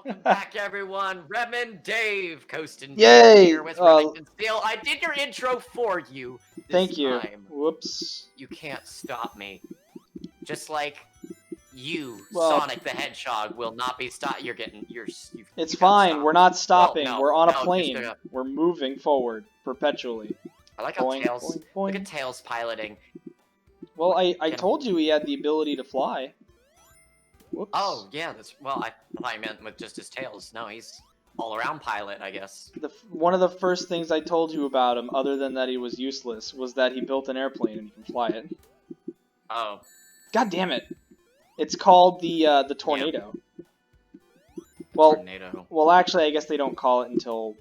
Welcome back, everyone. Rem Dave, Coastin Yay! here with Remington Steele. I did your intro for you this Thank you. time. Whoops. You can't stop me. Just like you, Well- Sonic the Hedgehog, will not be stopped. It's fine. We're not stopping. Well, no, We're on a no, plane. just, We're moving forward perpetually. I like how Boing, Tails. boing, boing. Look at Tails piloting. Well, I Get him. told you he had the ability to fly. Whoops. Oh yeah, that's I thought you meant with just his tails. No, he's all-around pilot, I guess. One of the first things I told you about him, other than that he was useless, was that he built an airplane and he can fly it. Oh. God damn it! It's called the tornado. Well, Tornado. well, actually, I guess they don't call it until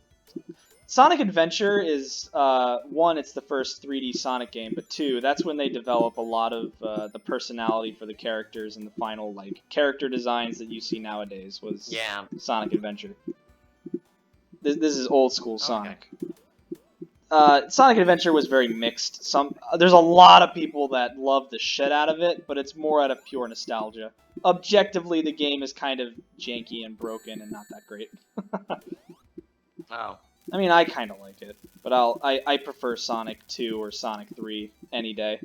Sonic Adventure is one. It's the first 3D Sonic game, but two, that's when they develop a lot of the personality for the characters and the final character designs that you see nowadays. Was Sonic Adventure. This is old school Sonic. Sonic Adventure was very mixed. There's a lot of people that love the shit out of it, but it's more out of pure nostalgia. Objectively, the game is kind of janky and broken and not that great. Oh. I mean, I kind of like it, but I prefer Sonic 2 or Sonic 3 any day.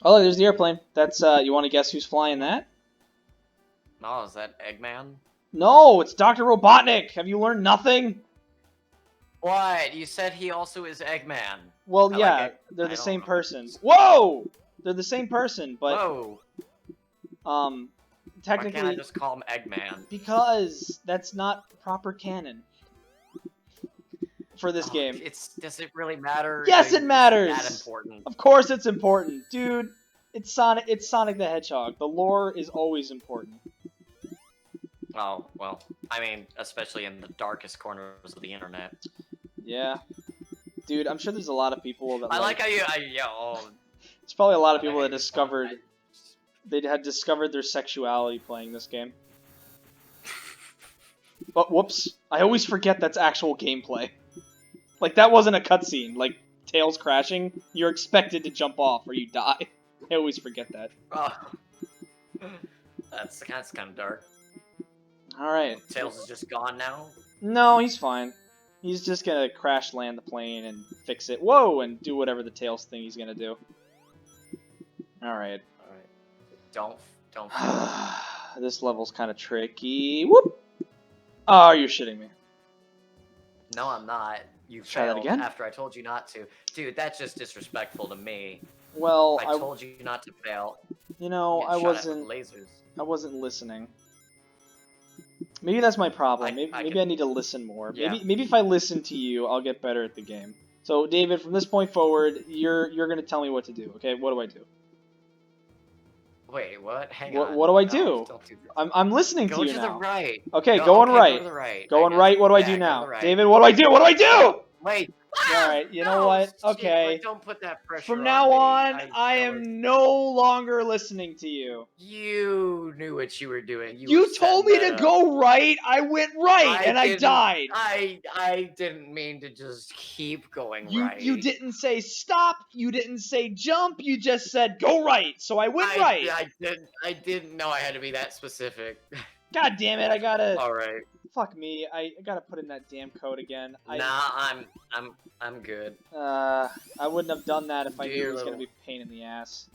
Oh, there's the airplane. That's you want to guess who's flying that? Oh, is that Eggman? No, it's Dr. Robotnik. Have you learned nothing? What? You said he also is Eggman. Well, yeah, they're the same person. Whoa! They're the same person, but whoa. Technically, why can't I just call him Eggman? Because that's not proper canon for this game. Does it really matter? Yes, it matters. That important? Of course, it's important, dude. It's Sonic. It's Sonic the Hedgehog. The lore is always important. Oh well, I mean, especially in the darkest corners of the internet. Yeah, dude. I'm sure there's a lot of people that. I like how you. There's probably a lot of people that discovered. They had discovered their sexuality playing this game. But whoops, I always forget that's actual gameplay. Like, that wasn't a cutscene. Like, Tails crashing, you're expected to jump off or you die. I always forget that. Oh. That's kind of dark. Alright. Tails is just gone now? No, he's fine. He's just gonna crash land the plane and fix it. Whoa! And do whatever the Tails thing he's gonna do. Alright. Don't. This level's kind of tricky. Whoop! Oh, you're shitting me. No, I'm not. You Try that failed again? after I told you not to. Dude, that's just disrespectful to me. Well, I told you not to fail. You know, I wasn't listening. Maybe that's my problem. Maybe I need to listen more. Yeah. Maybe if I listen to you, I'll get better at the game. So, David, from this point forward, you're gonna tell me what to do. Okay? What do I do? Wait, what? Hang on. What do I No, do? don't do that. I'm listening to you now. Go to the right. Okay, going right. Go to the right. Going right. What do I do now? Right. David, what do I do? What do I do? Wait. Alright, you know what? Shit, Okay. don't put that pressure From on now me. on, I am no longer listening to you. You knew what you were doing. You told me to go right. I went right, and I died. I didn't mean to just keep going right. You didn't say stop. You didn't say jump. You just said go right. So I went right. I didn't know I had to be that specific. God damn it! I gotta. All right. Fuck me. I gotta put in that damn code again. Nah, I'm good. I wouldn't have done that if I knew it was gonna be a pain in the ass.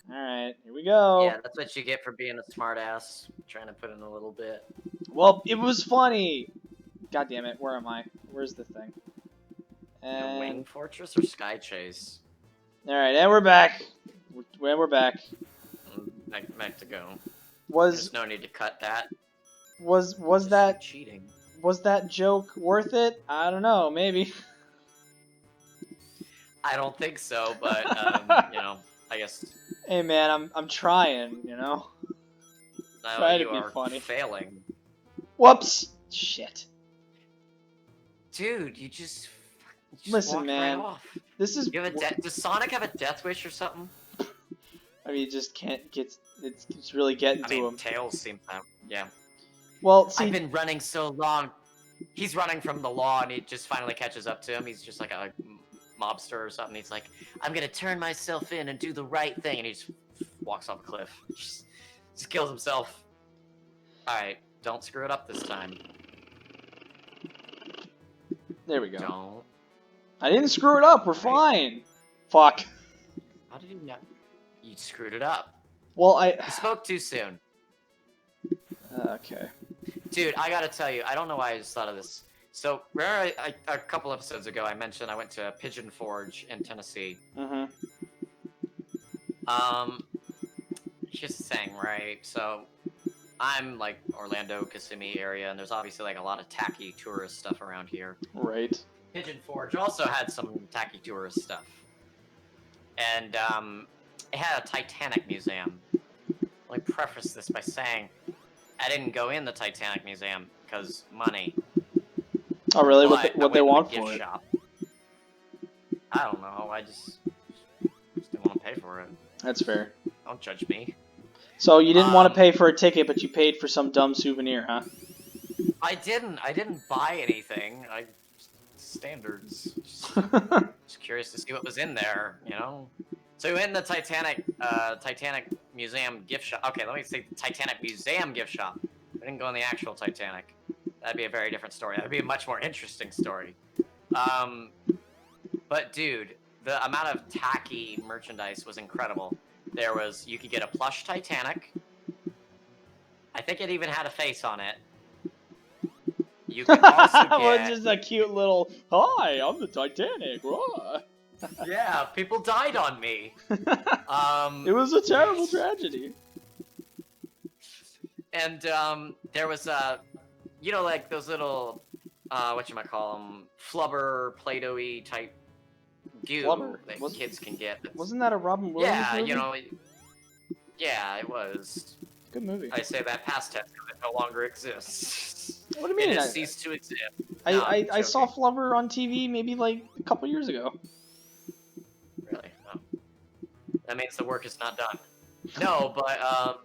Alright, here we go. Yeah, that's what you get for being a smartass. Trying to put in a little bit. Well, it was funny. God damn it, where am I? Where's the thing? The Wing Fortress or Sky Chase? Alright, and we're back. We're back. Back to go. There's no need to cut that. Was that cheating? Was that joke worth it? I don't know, maybe. I don't think so, but you know, I guess. Hey man, I'm trying, you know. Try to be funny. Failing. Whoops! Shit. Dude, you just listen, man. Right off. This is. Does Sonic have a death wish or something? I mean, you just can't get. It's really getting to him. Tails seems to have. Yeah. Well, see, I've been running so long. He's running from the law, and it just finally catches up to him. He's just like a mobster or something. He's like, I'm gonna turn myself in and do the right thing, and he just walks off a cliff. Just kills himself. Alright, don't screw it up this time. There we go. Don't. I didn't screw it up. We're fine. Fuck. How did you not? You screwed it up. Well, You spoke too soon. Okay. Dude, I gotta tell you, I don't know why I just thought of this. So, remember a couple episodes ago I mentioned I went to Pigeon Forge in Tennessee. Mm-hmm. Here's the thing, right? So, I'm like Orlando, Kissimmee area, and there's obviously like a lot of tacky tourist stuff around here. Right. Pigeon Forge also had some tacky tourist stuff. And, it had a Titanic museum. Let me preface this by saying, I didn't go in the Titanic museum, because money. Oh, really? But What I they went want to the for gift it? shop. I don't know, I just didn't want to pay for it. That's fair. Don't judge me. So you didn't want to pay for a ticket, but you paid for some dumb souvenir, huh? I didn't buy anything. Standards. Just curious to see what was in there, you know? So we went in the Titanic Museum gift shop. Okay, let me say Titanic Museum gift shop. We didn't go in the actual Titanic. That'd be a very different story. That'd be a much more interesting story. But dude, the amount of tacky merchandise was incredible. You could get a plush Titanic. I think it even had a face on it. You could also get... Well, just a cute little, hi, I'm the Titanic. Yeah, people died on me. It was a terrible tragedy. And there was you know, like those little whatchamacallem, flubber, Play-Doh-y type goo Flubber? that kids can get. Wasn't that a Robin Williams Yeah, movie? you know, yeah, it was. Good movie. I say that past tense because it no longer exists. What do you mean? It has ceased to exist. I saw Flubber on TV maybe like a couple years ago. Really? No. That means the work is not done. No, but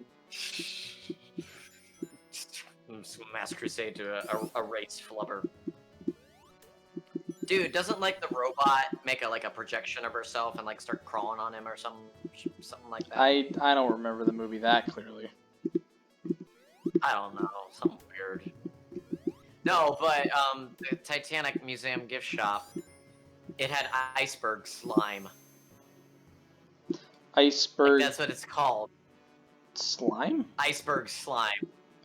some mass crusade to erase Flubber. Dude, doesn't like the robot make a projection of herself and like start crawling on him or something like that? I don't remember the movie that clearly. I don't know, something weird. No, but the Titanic Museum gift shop, it had iceberg slime. Iceberg Like, that's what it's called. slime? Iceberg slime.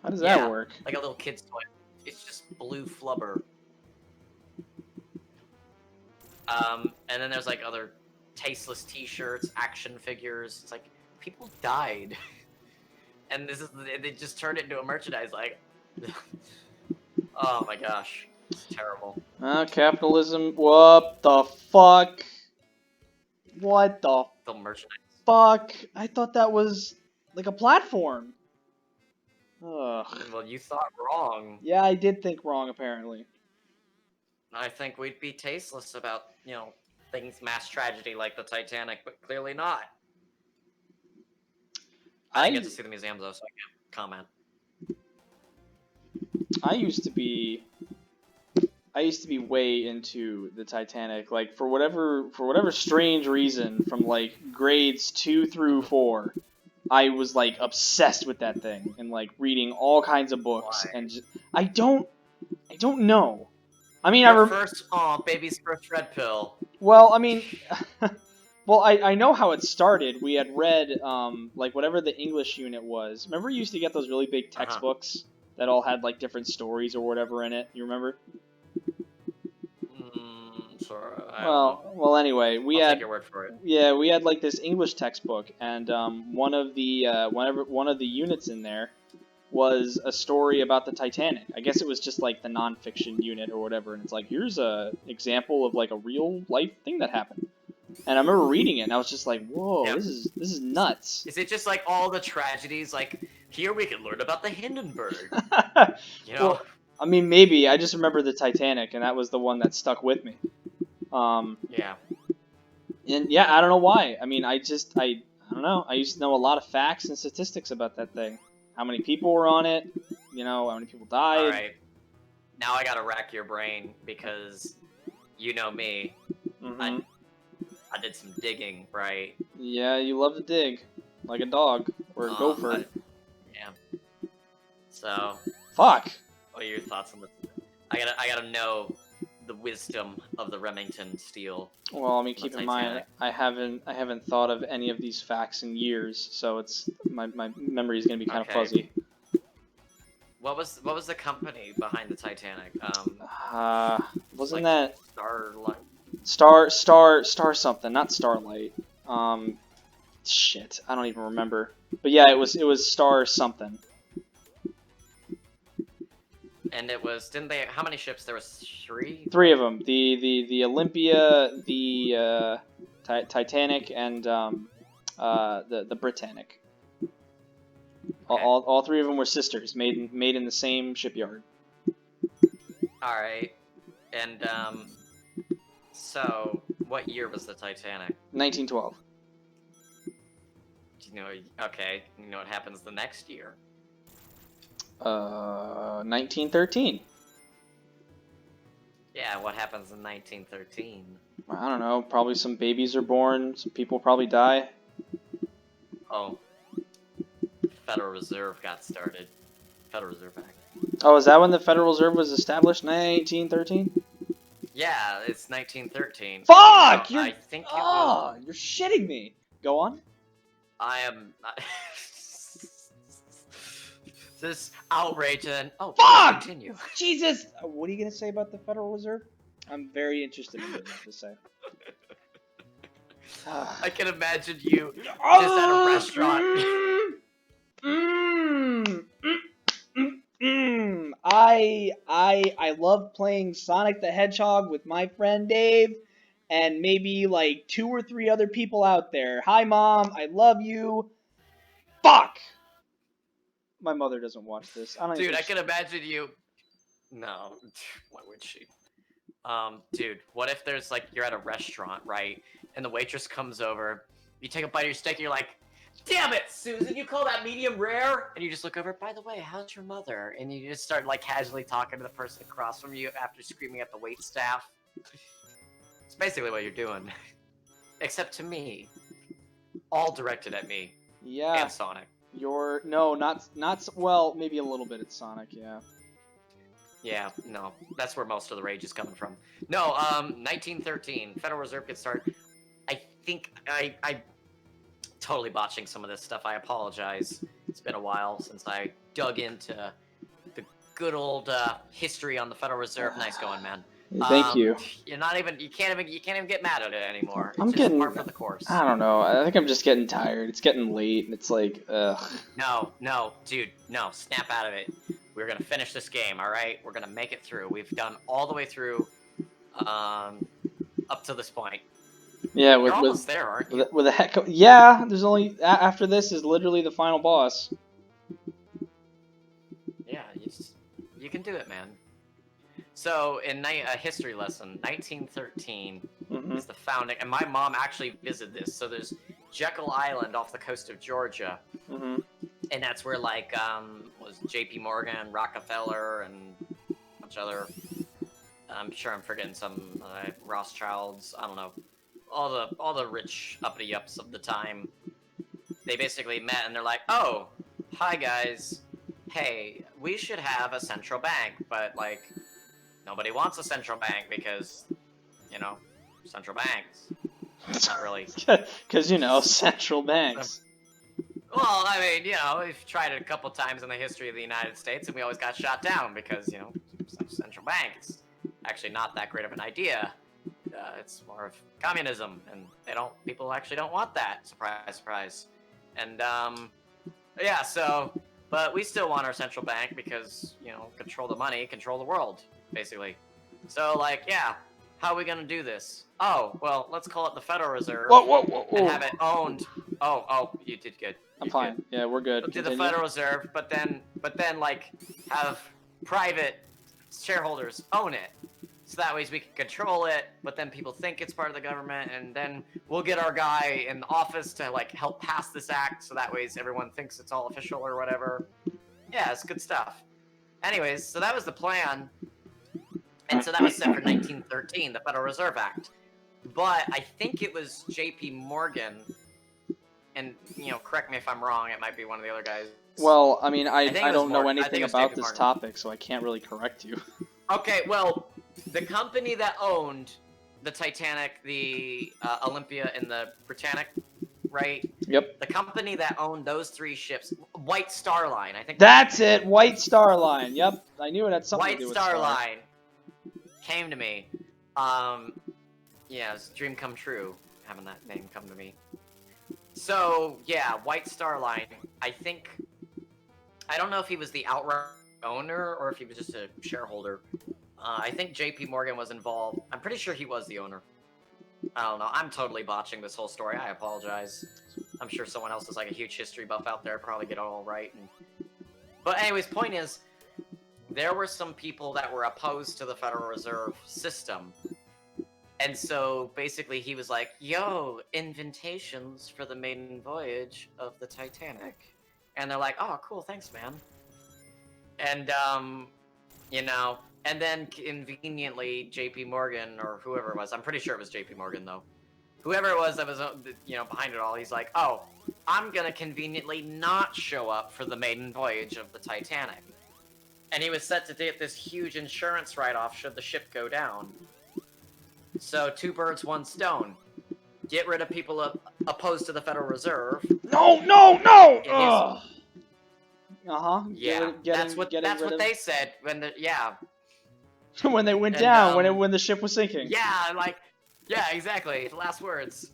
How does that work? Like a little kid's toy. It's just blue flubber. And then there's like other tasteless T-shirts, action figures. It's like people died, and they just turned it into a merchandise. Like, oh my gosh, it's terrible. Capitalism. What the fuck? What the The merchandise. fuck? I thought that was like a platform. Ugh. Well, you thought wrong. Yeah, I did think wrong apparently. I think we'd be tasteless about, you know, things mass tragedy like the Titanic, but clearly not. I didn't get to see the museum though, so I can't comment. I used to be way into the Titanic, like for whatever strange reason, from like grades 2 through 4, I was like obsessed with that thing and like reading all kinds of books. Why? And just, I don't know. I mean, baby's first red pill. well, I mean, well, I know how it started. We had read like whatever the English unit was. Remember, you used to get those really big textbooks that all had like different stories or whatever in it. You remember? Sorry. Well, anyway, I'll take your word for it. Yeah, we had like this English textbook, and one of the units in there was a story about the Titanic. I guess it was just like the nonfiction unit or whatever, and it's like, here's a example of like a real life thing that happened. And I remember reading it, and I was just like, whoa, Yeah. this is nuts. Is it just like all the tragedies? Like, here we can learn about the Hindenburg. You know? Well, I mean, maybe. I just remember the Titanic, and that was the one that stuck with me. Yeah. And yeah, I don't know why. I mean, I don't know. I used to know a lot of facts and statistics about that thing. How many people were on it? You know, how many people died? All right. Now I gotta rack your brain because you know me. Mm-hmm. I did some digging, right? Yeah, you love to dig, like a dog or a gopher. Yeah. So, Fuck. what are your thoughts on this? I gotta know the wisdom of the Remington Steele. Well, I mean, The keep in mind, Titanic. I haven't thought of any of these facts in years, so it's my memory is gonna be kind of Okay. fuzzy. What was the company behind the Titanic? Wasn't like that Starlight. Star something, not Starlight. Shit, I don't even remember. But yeah, it was Star something. And it was didn't they? How many ships? There was three. Three of them: the Olympia, the Titanic, and the Britannic. Okay. All three of them were sisters, made in the same shipyard. All right. And so what year was the Titanic? 1912. Do you know? Okay. You know what happens the next year? 1913. Yeah. What happens in 1913? I don't know. Probably some babies are born. Some people probably die. Oh, Federal Reserve got started. Federal Reserve Act. Oh, is that when the Federal Reserve was established? 1913. Yeah, it's 1913. Fuck! I think it was. You're shitting me. Go on. I am. This outrage and oh, Fuck! continue. Jesus! What are you gonna say about the Federal Reserve? I'm very interested in what you have to say. I can imagine you just at a restaurant. I love playing Sonic the Hedgehog with my friend Dave, and maybe like 2 or 3 other people out there. Hi, Mom. I love you. Fuck. My mother doesn't watch this. I don't Dude, even I can imagine you. No, why would she? Dude, what if there's like you're at a restaurant, right? And the waitress comes over, you take a bite of your steak, and you're like, "Damn it, Susan, you call that medium rare?" And you just look over. By the way, how's your mother? And you just start like casually talking to the person across from you after screaming at the wait staff. It's basically what you're doing, except to me, all directed at me Yeah. and Sonic. Not well, maybe a little bit at Sonic, yeah. Yeah, no, that's where most of the rage is coming from. No, 1913, Federal Reserve gets started. I think I totally botching some of this stuff. I apologize. It's been a while since I dug into the good old history on the Federal Reserve. Nice going, man. Thank you. You can't even get mad at it anymore. It's I'm just getting par for the course. I don't know. I think I'm just getting tired. It's getting late, and it's like, ugh. No, dude, no. Snap out of it. We're gonna finish this game, all right? We're gonna make it through. We've done all the way through, up to this point. Yeah, You're almost there, aren't you? with a heck. Yeah, there's only after this is literally the final boss. Yeah, you can do it, man. So, in a history lesson, 1913 is the founding, and my mom actually visited this. So there's Jekyll Island off the coast of Georgia, and that's where like was J.P. Morgan, Rockefeller, and a bunch of other. I'm sure I'm forgetting some Rothschilds. I don't know, all the rich uppity ups of the time. They basically met, and they're like, "Oh, hi guys, hey, we should have a central bank, but like." Nobody wants a central bank because, central banks. Not really. Because, central banks. Well, I mean, we've tried it a couple times in the history of the United States, and we always got shot down because, central bank is actually not that great of an idea. It's more of communism, and people actually don't want that. Surprise, surprise. And, yeah, but we still want our central bank because, control the money, control the world. Basically. So, like, yeah, how are we gonna do this? Oh, well, let's call it the Federal Reserve. Whoa. And have it owned. Oh, you did good. I'm fine. Good. Yeah, we're good. We'll do the Federal Reserve, but then, like, have private shareholders own it. So that way we can control it, but then people think it's part of the government, and then we'll get our guy in the office to, like, help pass this act, so that way everyone thinks it's all official or whatever. Yeah, it's good stuff. Anyways, so that was the plan. And so that was set for 1913, the Federal Reserve Act. But I think it was J.P. Morgan, and, correct me if I'm wrong, it might be one of the other guys, Well, I mean, I think it I was don't know Morgan. I think anything it was about JP this Morgan. topic, so I can't really correct you. Okay, well, the company that owned the Titanic, the Olympia, and the Britannic, right? Yep. The company that owned those 3 ships, White Star Line, I think. That's it, White Star Line. Yep, I knew it had something to White do with Star Star. Line came to me. Yeah, it's a dream come true having that name come to me. So yeah, White Star Line. I don't know if he was the outright owner or if he was just a shareholder. I think JP Morgan was involved. I'm pretty sure he was the owner. I don't know. I'm totally botching this whole story. I apologize. I'm sure someone else is like a huge history buff out there, probably get it all right. But anyways, point is, there were some people that were opposed to the Federal Reserve system. And so basically he was like, yo, invitations for the maiden voyage of the Titanic. And they're like, oh, cool, thanks, man. And, you know, and then conveniently JP Morgan, or whoever it was, I'm pretty sure it was JP Morgan though. Whoever it was that was, you know, behind it all, he's like, oh, I'm gonna conveniently not show up for the maiden voyage of the Titanic. And he was set to get this huge insurance write-off should the ship go down. So 2 birds, 1 stone. Get rid of people opposed to the Federal Reserve. No, no, no! Uh-huh. Yeah, that's what they said when the when they went And, down, when the ship was sinking. yeah, like, yeah, exactly. The last words.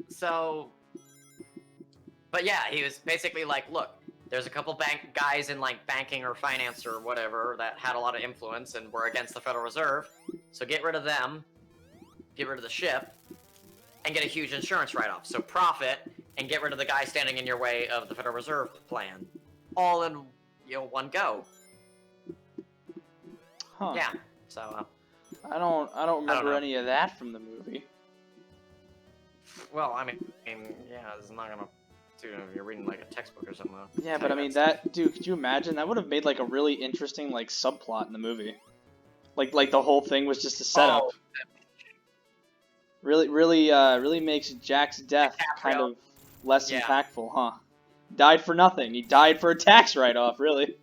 So, but yeah, he was basically like, look, there's a couple guys in like banking or finance or whatever that had a lot of influence and were against the Federal Reserve. So get rid of them, get rid of the ship, and get a huge insurance write-off. So profit and get rid of the guy standing in your way of the Federal Reserve plan, all in one go. Huh. Yeah. So. I don't remember any of that from the movie. Well, I mean, yeah, this is not gonna. Dude, if you're reading like a textbook or something. Yeah, but I mean dude, could you imagine? That would have made like a really interesting like subplot in the movie. Like the whole thing was just a setup. Oh. Really makes Jack's death kind of less impactful, huh? Died for nothing. He died for a tax write-off, really.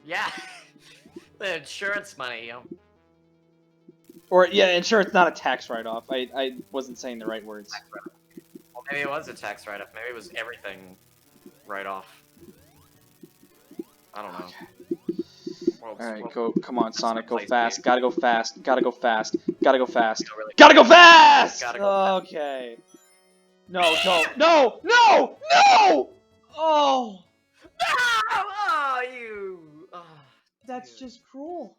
Yeah. The insurance money, Or yeah, insurance, not a tax write-off. I wasn't saying the right words. Well, maybe it was a tax write-off. Maybe it was everything write-off. I don't know. Okay. Alright, go. Come on, Sonic, go fast. Me. Gotta go fast. Gotta go fast. Gotta go fast. Really gotta go fast! Gotta go okay. No, no! Oh! Oh, you! Oh, that's dude. just cruel.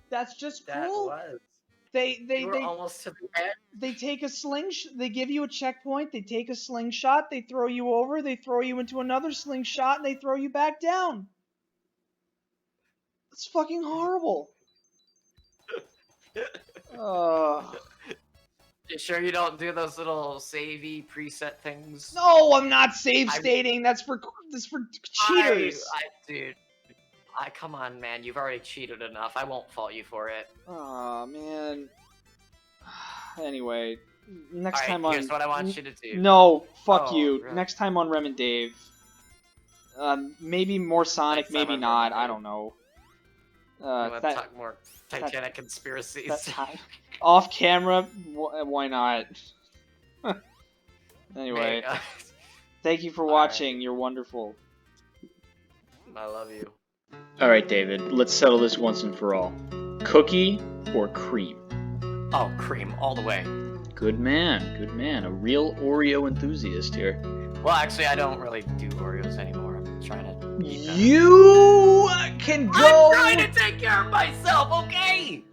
That's just that cruel. Was. They almost to the end. They take a they give you a checkpoint, they take a slingshot, they throw you over, they throw you into another slingshot, and they throw you back down. It's fucking horrible. You sure you don't do those little savey preset things? No, I'm not save stating. That's for cheaters. Dude, come on, man. You've already cheated enough. I won't fault you for it. Aw, man. Anyway, next All right, time on. Here's what I want you to do. No, fuck you. Really? Next time on Rem and Dave. Maybe more Sonic, maybe not. I don't know. Want to talk more Titanic conspiracies? Off camera, why not? Anyway, thank you for watching. Right. You're wonderful. I love you. Alright, David, let's settle this once and for all. Cookie or cream? Oh, cream, all the way. Good man, good man. A real Oreo enthusiast here. Well, actually, I don't really do Oreos anymore. I'm trying to eat them. You can go... I'm trying to take care of myself, okay?